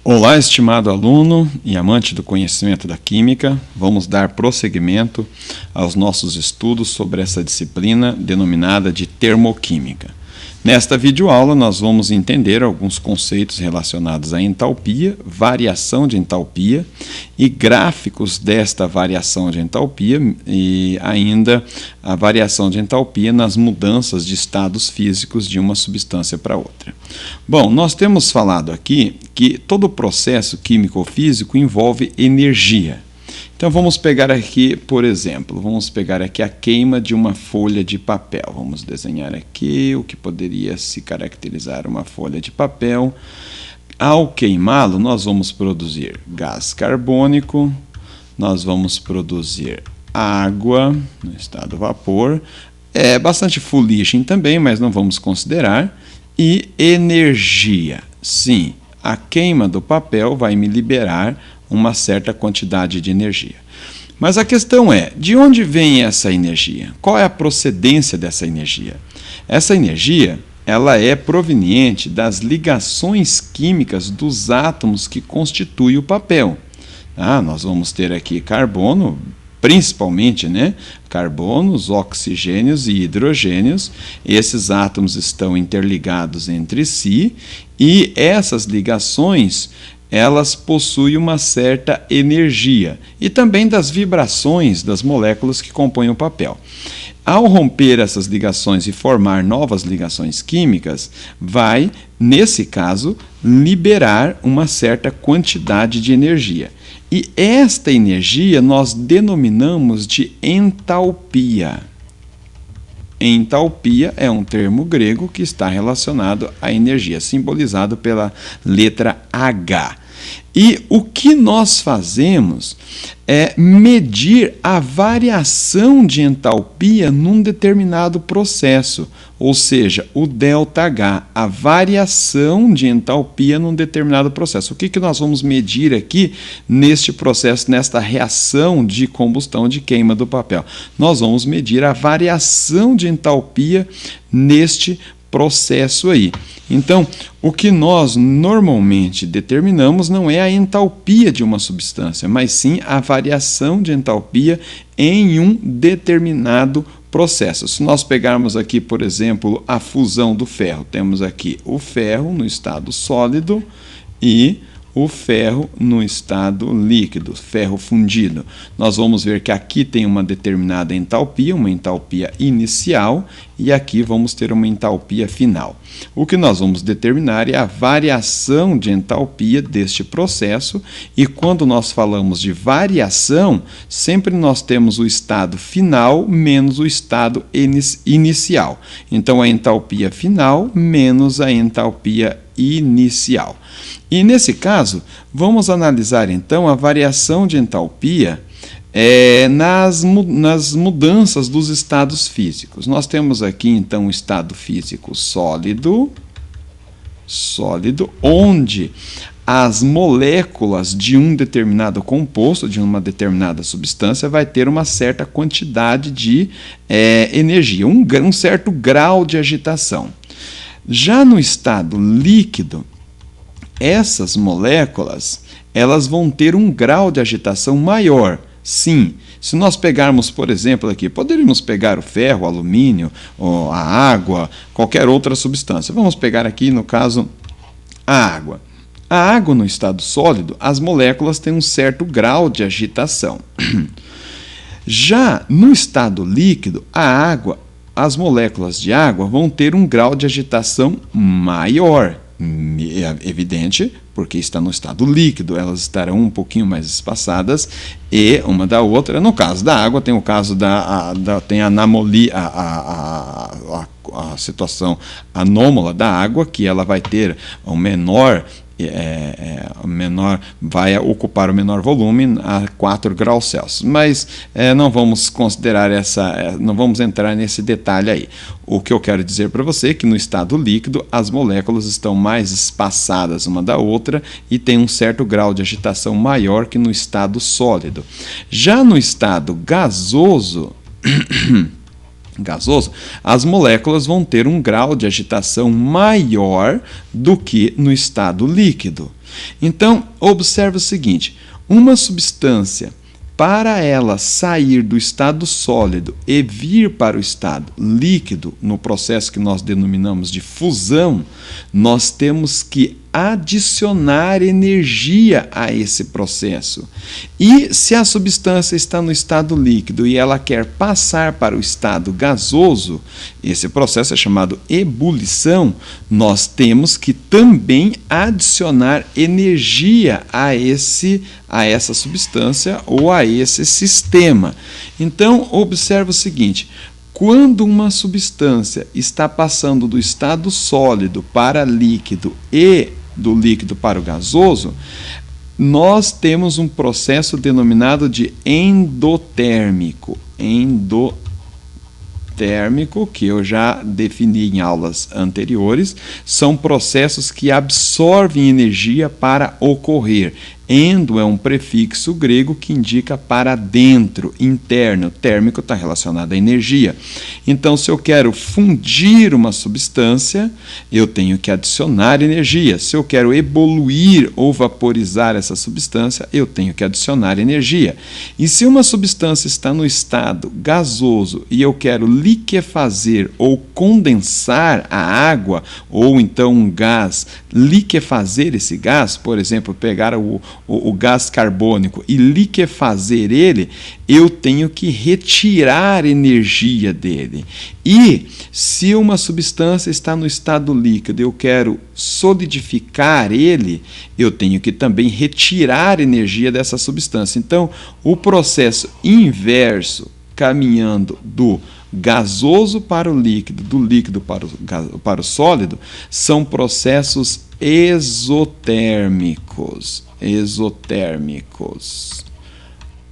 Olá, estimado aluno e amante do conhecimento da química, vamos dar prosseguimento aos nossos estudos sobre essa disciplina denominada de termoquímica. Nesta videoaula, nós vamos entender alguns conceitos relacionados à entalpia, variação de entalpia e gráficos desta variação de entalpia e ainda a variação de entalpia nas mudanças de estados físicos de uma substância para outra. Bom, nós temos falado aqui que todo processo químico ou físico envolve energia. Então vamos pegar aqui, por exemplo, vamos pegar aqui a queima de uma folha de papel. Vamos desenhar aqui o que poderia se caracterizar uma folha de papel. Ao queimá-lo, nós vamos produzir gás carbônico, nós vamos produzir água no estado vapor, bastante fuligem também, mas não vamos considerar, e energia. Sim, a queima do papel vai me liberar uma certa quantidade de energia. Mas a questão é, de onde vem essa energia? Qual é a procedência dessa energia? Essa energia, ela é proveniente das ligações químicas dos átomos que constituem o papel. Nós vamos ter aqui carbono, principalmente, carbonos, oxigênios e hidrogênios. Esses átomos estão interligados entre si e essas ligações elas possuem uma certa energia e também das vibrações das moléculas que compõem o papel. Ao romper essas ligações e formar novas ligações químicas, vai, nesse caso, liberar uma certa quantidade de energia. E esta energia nós denominamos de entalpia. Entalpia é um termo grego que está relacionado à energia, simbolizado pela letra H. E o que nós fazemos é medir a variação de entalpia num determinado processo, ou seja, o ΔH, a variação de entalpia num determinado processo. O que nós vamos medir aqui neste processo, nesta reação de combustão, de queima do papel? Nós vamos medir a variação de entalpia neste processo aí. Então, o que nós normalmente determinamos não é a entalpia de uma substância, mas sim a variação de entalpia em um determinado processo. Se nós pegarmos aqui, por exemplo, a fusão do ferro, temos aqui o ferro no estado sólido e o ferro no estado líquido, ferro fundido. Nós vamos ver que aqui tem uma determinada entalpia, uma entalpia inicial, e aqui vamos ter uma entalpia final. O que nós vamos determinar é a variação de entalpia deste processo, e quando nós falamos de variação, sempre nós temos o estado final menos o estado inicial. Então, a entalpia final menos a entalpia inicial. E nesse caso, vamos analisar então a variação de entalpia nas mudanças dos estados físicos. Nós temos aqui então o estado físico sólido, onde as moléculas de um determinado composto, de uma determinada substância, vai ter uma certa quantidade de energia, um certo grau de agitação. Já no estado líquido, essas moléculas elas vão ter um grau de agitação maior. Sim, se nós pegarmos, por exemplo, aqui, poderíamos pegar o ferro, o alumínio, a água, qualquer outra substância. Vamos pegar aqui, no caso, a água. A água no estado sólido, as moléculas têm um certo grau de agitação. Já no estado líquido, as moléculas de água vão ter um grau de agitação maior. É evidente, porque está no estado líquido, elas estarão um pouquinho mais espaçadas e uma da outra. No caso da água, tem o caso tem a situação anômala da água, que ela vai ter um menor vai ocupar o menor volume a 4 graus Celsius. Mas não vamos considerar não vamos entrar nesse detalhe aí. O que eu quero dizer para você é que no estado líquido as moléculas estão mais espaçadas uma da outra e tem um certo grau de agitação maior que no estado sólido. Já no estado gasoso, gasoso, as moléculas vão ter um grau de agitação maior do que no estado líquido. Então, observe o seguinte: uma substância, para ela sair do estado sólido e vir para o estado líquido, no processo que nós denominamos de fusão, nós temos que adicionar energia a esse processo. E se a substância está no estado líquido e ela quer passar para o estado gasoso, esse processo é chamado ebulição, nós temos que também adicionar energia a essa substância ou a esse sistema. Então, observe o seguinte: quando uma substância está passando do estado sólido para líquido e do líquido para o gasoso, nós temos um processo denominado de endotérmico. Endotérmico, que eu já defini em aulas anteriores, são processos que absorvem energia para ocorrer. Endo é um prefixo grego que indica para dentro, interno. Térmico está relacionado à energia. Então, se eu quero fundir uma substância, eu tenho que adicionar energia. Se eu quero evoluir ou vaporizar essa substância, eu tenho que adicionar energia. E se uma substância está no estado gasoso e eu quero liquefazer ou condensar a água, ou então um gás, liquefazer esse gás, por exemplo, pegar o gás carbônico e liquefazer ele, eu tenho que retirar energia dele. E se uma substância está no estado líquido e eu quero solidificar ele, eu tenho que também retirar energia dessa substância. Então, o processo inverso, caminhando do gasoso para o líquido, do líquido para o sólido, são processos exotérmicos.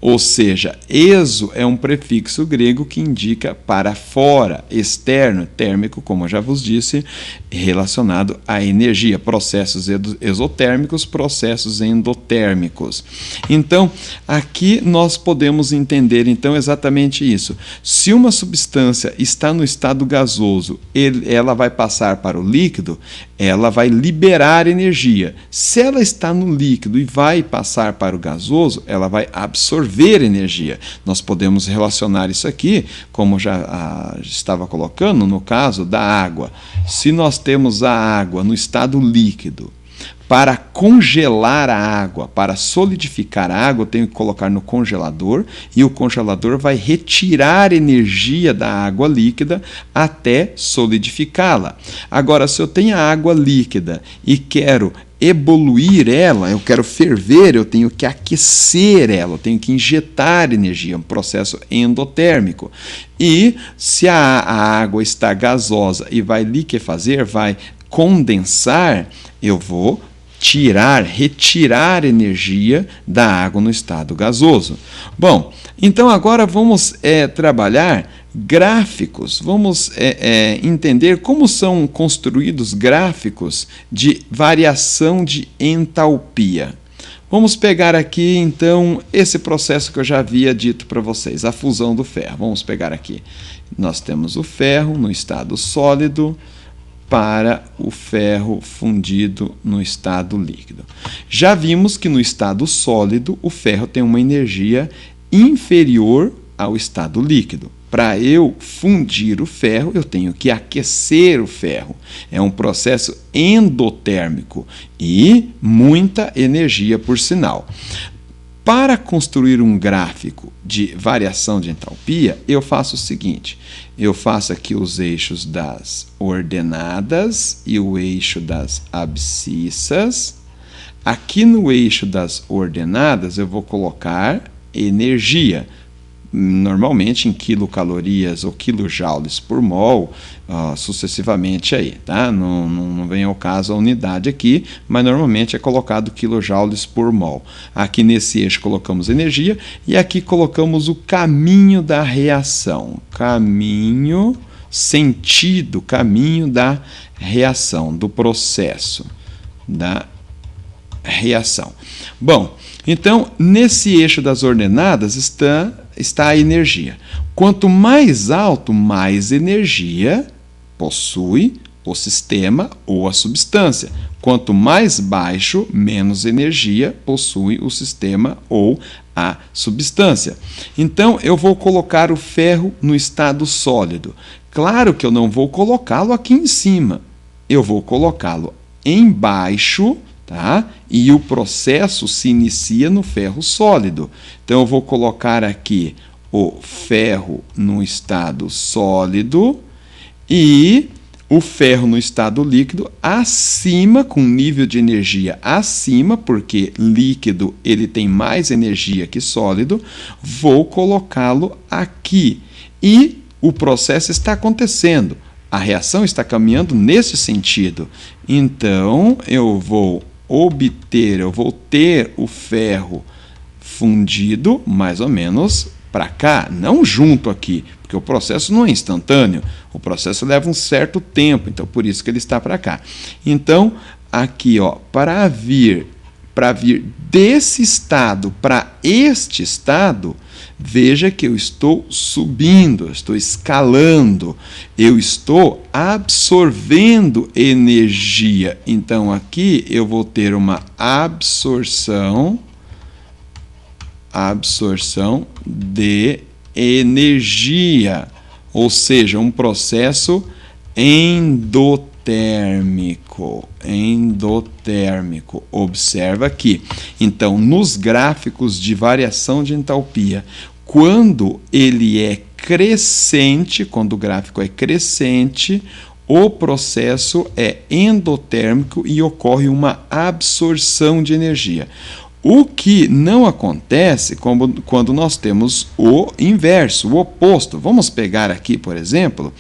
Ou seja, exo é um prefixo grego que indica para fora, externo, térmico, como eu já vos disse, relacionado à energia, processos exotérmicos, processos endotérmicos. Então, aqui nós podemos entender então exatamente isso. Se uma substância está no estado gasoso, ela vai passar para o líquido, ela vai liberar energia. Se ela está no líquido e vai passar para o gasoso, ela vai absorver energia. Nós podemos relacionar isso aqui, como já estava colocando, no caso da água. Se nós temos a água no estado líquido, para congelar a água, para solidificar a água, eu tenho que colocar no congelador e o congelador vai retirar energia da água líquida até solidificá-la. Agora, se eu tenho a água líquida e quero evoluir ela, eu quero ferver, eu tenho que aquecer ela, eu tenho que injetar energia, um processo endotérmico. E se a água está gasosa e vai liquefazer, vai condensar, eu vou retirar energia da água no estado gasoso. Bom, então agora vamos trabalhar gráficos, vamos entender como são construídos gráficos de variação de entalpia. Vamos pegar aqui, então, esse processo que eu já havia dito para vocês, a fusão do ferro. Vamos pegar aqui. Nós temos o ferro no estado sólido para o ferro fundido no estado líquido. Já vimos que no estado sólido o ferro tem uma energia inferior ao estado líquido. Para eu fundir o ferro, eu tenho que aquecer o ferro. É um processo endotérmico e muita energia, por sinal. Para construir um gráfico de variação de entalpia, eu faço o seguinte: eu faço aqui os eixos das ordenadas e o eixo das abscissas. Aqui no eixo das ordenadas, eu vou colocar energia, normalmente em quilocalorias ou quilojoules por mol, sucessivamente aí, tá? Não vem ao caso a unidade aqui, mas normalmente é colocado quilojoules por mol. Aqui nesse eixo colocamos energia e aqui colocamos o caminho da reação, caminho da reação, do processo da reação. Bom, então, nesse eixo das ordenadas está a energia. Quanto mais alto, mais energia possui o sistema ou a substância. Quanto mais baixo, menos energia possui o sistema ou a substância. Então, eu vou colocar o ferro no estado sólido. Claro que eu não vou colocá-lo aqui em cima. Eu vou colocá-lo embaixo, tá? E o processo se inicia no ferro sólido. Então, eu vou colocar aqui o ferro no estado sólido e o ferro no estado líquido acima, com nível de energia acima, porque líquido ele tem mais energia que sólido, vou colocá-lo aqui. E o processo está acontecendo, a reação está caminhando nesse sentido. Então, eu vou ter o ferro fundido mais ou menos para cá, não junto aqui, porque o processo não é instantâneo, o processo leva um certo tempo, então por isso que ele está para cá. Então, aqui, ó, para vir desse estado para este estado, veja que eu estou subindo, eu estou escalando, eu estou absorvendo energia. Então, aqui eu vou ter uma absorção de energia, ou seja, um processo endotérmico. Observa aqui. Então, nos gráficos de variação de entalpia, quando ele é crescente, quando o gráfico é crescente, o processo é endotérmico e ocorre uma absorção de energia. O que não acontece quando nós temos o inverso, o oposto. Vamos pegar aqui, por exemplo,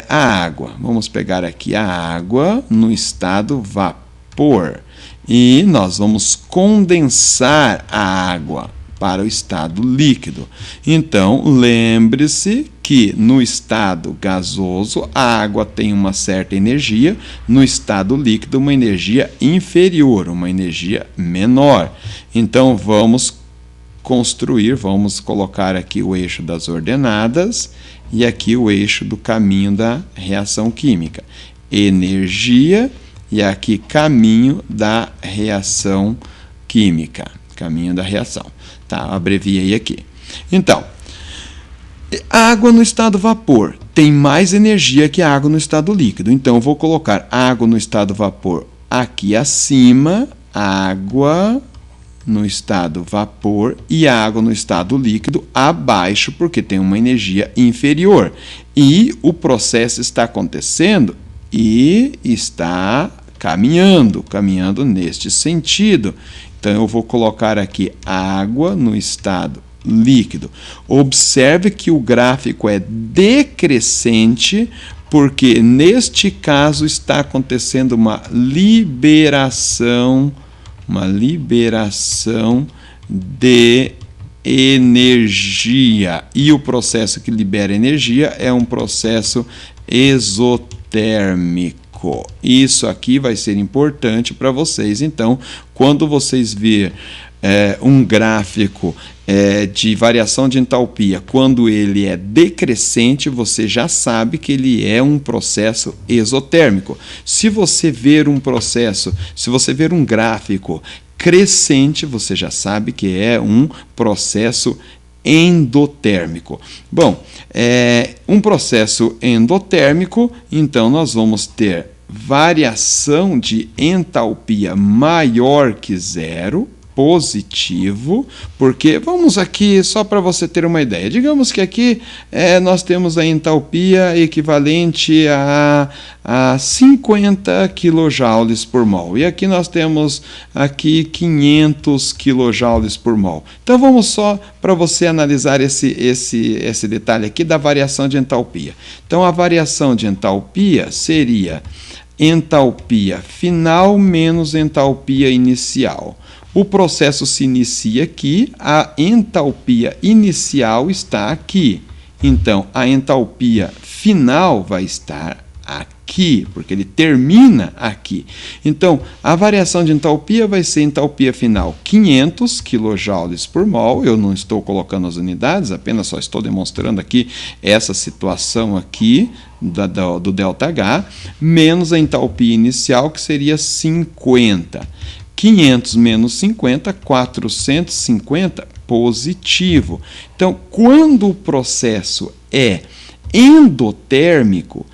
a água. Vamos pegar aqui a água no estado vapor. E nós vamos condensar a água para o estado líquido. Então, lembre-se que no estado gasoso a água tem uma certa energia, no estado líquido uma energia inferior, uma energia menor. Então, vamos colocar aqui o eixo das ordenadas e aqui o eixo do caminho da reação química. Energia e aqui caminho da reação química. Caminho da reação. Tá, abreviei aqui. Então, a água no estado vapor tem mais energia que a água no estado líquido. Então, eu vou colocar a água no estado vapor aqui acima, água no estado vapor e a água no estado líquido abaixo, porque tem uma energia inferior. E o processo está acontecendo e está caminhando neste sentido. Então, eu vou colocar aqui água no estado líquido. Observe que o gráfico é decrescente, porque neste caso está acontecendo uma liberação de energia. E o processo que libera energia é um processo exotérmico. Isso aqui vai ser importante para vocês. Então, quando vocês virem um gráfico de variação de entalpia, quando ele é decrescente, você já sabe que ele é um processo exotérmico. Se você ver um gráfico crescente, você já sabe que é um processo endotérmico. Bom, um processo endotérmico, então nós vamos ter variação de entalpia maior que zero, positivo, porque, vamos aqui, só para você ter uma ideia, digamos que aqui nós temos a entalpia equivalente a 50 kJ por mol, e aqui nós temos aqui 500 kJ por mol. Então, vamos só para você analisar esse detalhe aqui da variação de entalpia. Então, a variação de entalpia seria entalpia final menos entalpia inicial. O processo se inicia aqui, a entalpia inicial está aqui. Então, a entalpia final vai estar aqui. aqui, porque ele termina aqui. Então, a variação de entalpia vai ser entalpia final 500 kJ por mol. Eu não estou colocando as unidades, apenas só estou demonstrando aqui essa situação aqui do ΔH, menos a entalpia inicial, que seria 50. 500 menos 50, 450, positivo. Então, quando o processo é endotérmico,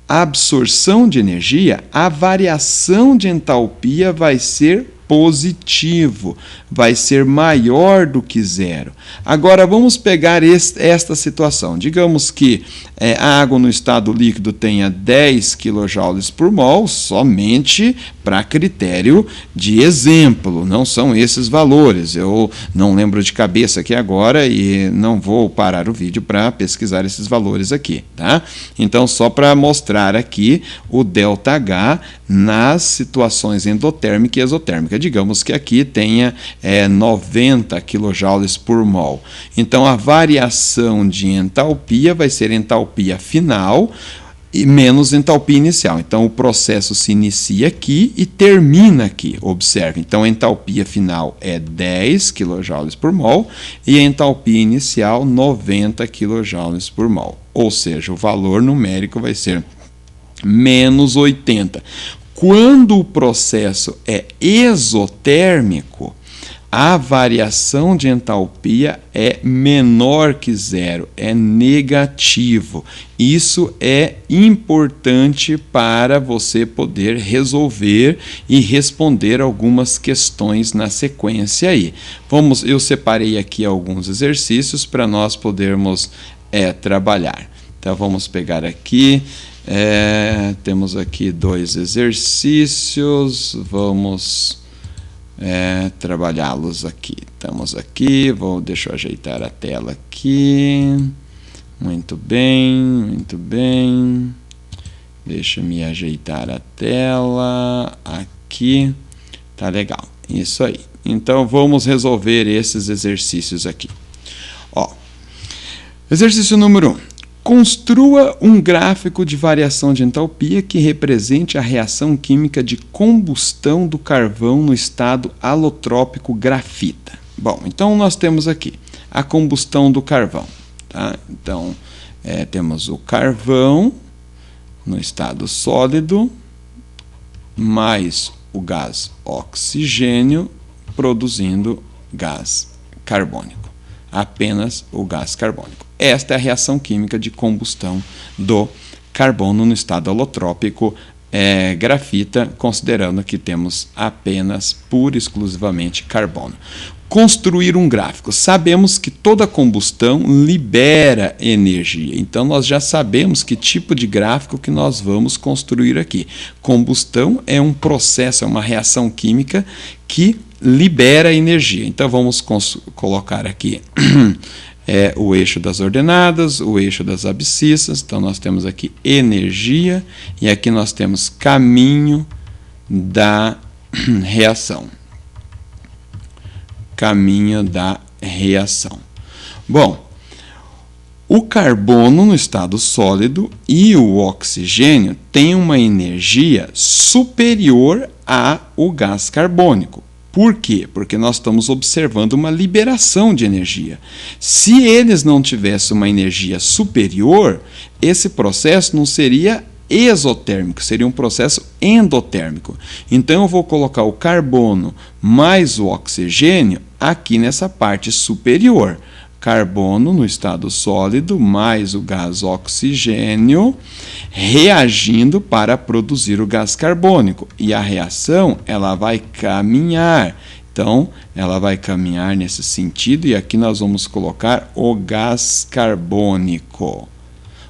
a absorção de energia, a variação de entalpia vai ser positivo, vai ser maior do que zero. Agora vamos pegar esta situação. Digamos que a água no estado líquido tenha 10 kJ por mol, somente para critério de exemplo, não são esses valores. Eu não lembro de cabeça aqui agora e não vou parar o vídeo para pesquisar esses valores aqui, tá? Então, só para mostrar aqui o ΔH nas situações endotérmica e exotérmica. Digamos que aqui tenha 90 kJ por mol. Então, a variação de entalpia vai ser entalpia final e menos entalpia inicial. Então, o processo se inicia aqui e termina aqui. Observe. Então, a entalpia final é 10 kJ por mol e a entalpia inicial 90 kJ por mol. Ou seja, o valor numérico vai ser menos 80. Quando o processo é exotérmico, a variação de entalpia é menor que zero, é negativo. Isso é importante para você poder resolver e responder algumas questões na sequência aí. Eu separei aqui alguns exercícios para nós podermos trabalhar. Então, vamos pegar aqui. Temos aqui 2 exercícios, vamos trabalhá-los aqui. Estamos aqui, deixa eu ajeitar a tela aqui. Muito bem, muito bem. Deixa eu me ajeitar a tela aqui. Tá legal, isso aí. Então, vamos resolver esses exercícios aqui. Exercício número 1. Construa um gráfico de variação de entalpia que represente a reação química de combustão do carvão no estado alotrópico grafita. Bom, então nós temos aqui a combustão do carvão. Tá? Então, temos o carvão no estado sólido, mais o gás oxigênio produzindo gás carbônico. Apenas o gás carbônico. Esta é a reação química de combustão do carbono no estado alotrópico grafita, considerando que temos apenas, pura e exclusivamente, carbono. Construir um gráfico. Sabemos que toda combustão libera energia, então nós já sabemos que tipo de gráfico que nós vamos construir aqui. Combustão é um processo, é uma reação química que libera energia. Então vamos colocar aqui o eixo das ordenadas, o eixo das abscissas. Então nós temos aqui energia e aqui nós temos caminho da reação. Caminho da reação. Bom, o carbono no estado sólido e o oxigênio têm uma energia superior ao gás carbônico. Por quê? Porque nós estamos observando uma liberação de energia. Se eles não tivessem uma energia superior, esse processo não seria exotérmico, seria um processo endotérmico. Então eu vou colocar o carbono mais o oxigênio aqui nessa parte superior. Carbono no estado sólido mais o gás oxigênio reagindo para produzir o gás carbônico. E a reação ela vai caminhar. Então, ela vai caminhar nesse sentido e aqui nós vamos colocar o gás carbônico.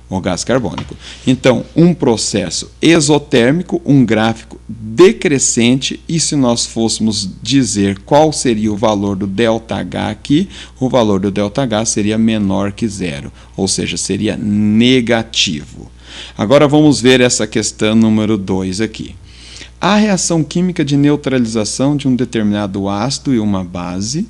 O gás carbônico. Então, um processo exotérmico, um gráfico decrescente, e se nós fôssemos dizer qual seria o valor do ΔH aqui, o valor do ΔH seria menor que zero, ou seja, seria negativo. Agora vamos ver essa questão número 2 aqui. A reação química de neutralização de um determinado ácido e uma base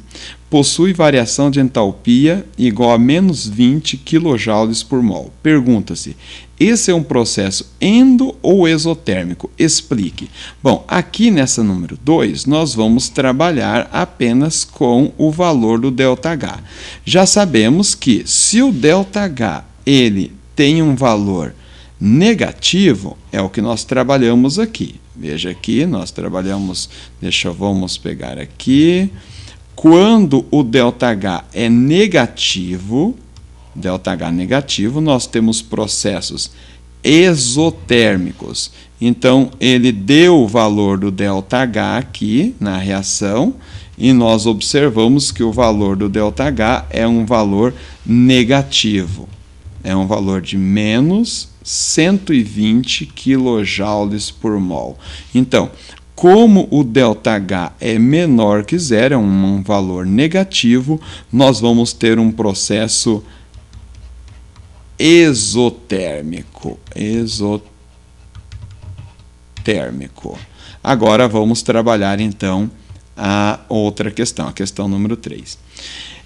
possui variação de entalpia igual a menos 20 kJ por mol. Pergunta-se, esse é um processo endo ou exotérmico? Explique. Bom, aqui nessa número 2, nós vamos trabalhar apenas com o valor do ΔH. Já sabemos que se o ΔH ele tem um valor negativo, é o que nós trabalhamos aqui. Veja aqui, nós trabalhamos, vamos pegar aqui. Quando o ΔH é negativo, nós temos processos exotérmicos. Então, ele deu o valor do ΔH aqui na reação e nós observamos que o valor do ΔH é um valor negativo. É um valor de menos 120 kJ por mol. Então, como o ΔH é menor que zero, é um valor negativo, nós vamos ter um processo exotérmico. Agora vamos trabalhar então a outra questão, a questão número 3.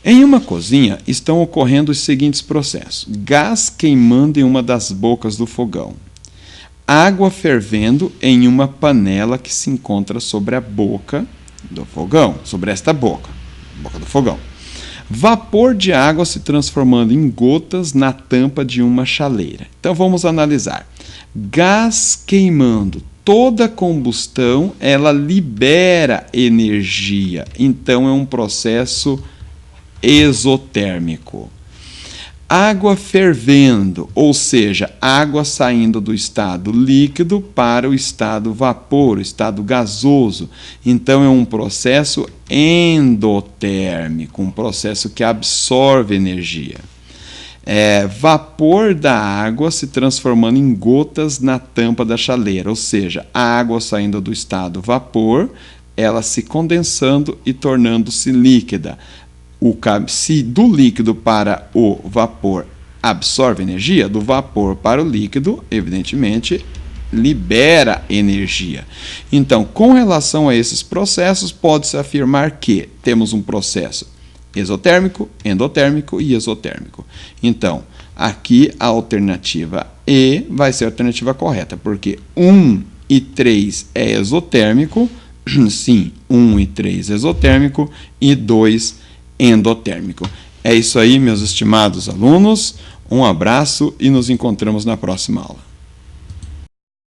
Em uma cozinha estão ocorrendo os seguintes processos: gás queimando em uma das bocas do fogão, água fervendo em uma panela que se encontra sobre a boca do fogão, sobre esta boca do fogão, vapor de água se transformando em gotas na tampa de uma chaleira. Então vamos analisar. Gás queimando. Toda combustão ela libera energia, então é um processo exotérmico. Água fervendo, ou seja, água saindo do estado líquido para o estado vapor, o estado gasoso. Então é um processo endotérmico, um processo que absorve energia. Vapor da água se transformando em gotas na tampa da chaleira, ou seja, a água saindo do estado vapor, ela se condensando e tornando-se líquida. Se do líquido para o vapor absorve energia, do vapor para o líquido, evidentemente, libera energia. Então, com relação a esses processos, pode-se afirmar que temos um processo exotérmico, endotérmico e exotérmico. Então, aqui a alternativa E vai ser a alternativa correta, porque 1 e 3 é exotérmico, sim, 1 e 3 é exotérmico e 2 endotérmico. É isso aí, meus estimados alunos. Um abraço e nos encontramos na próxima aula.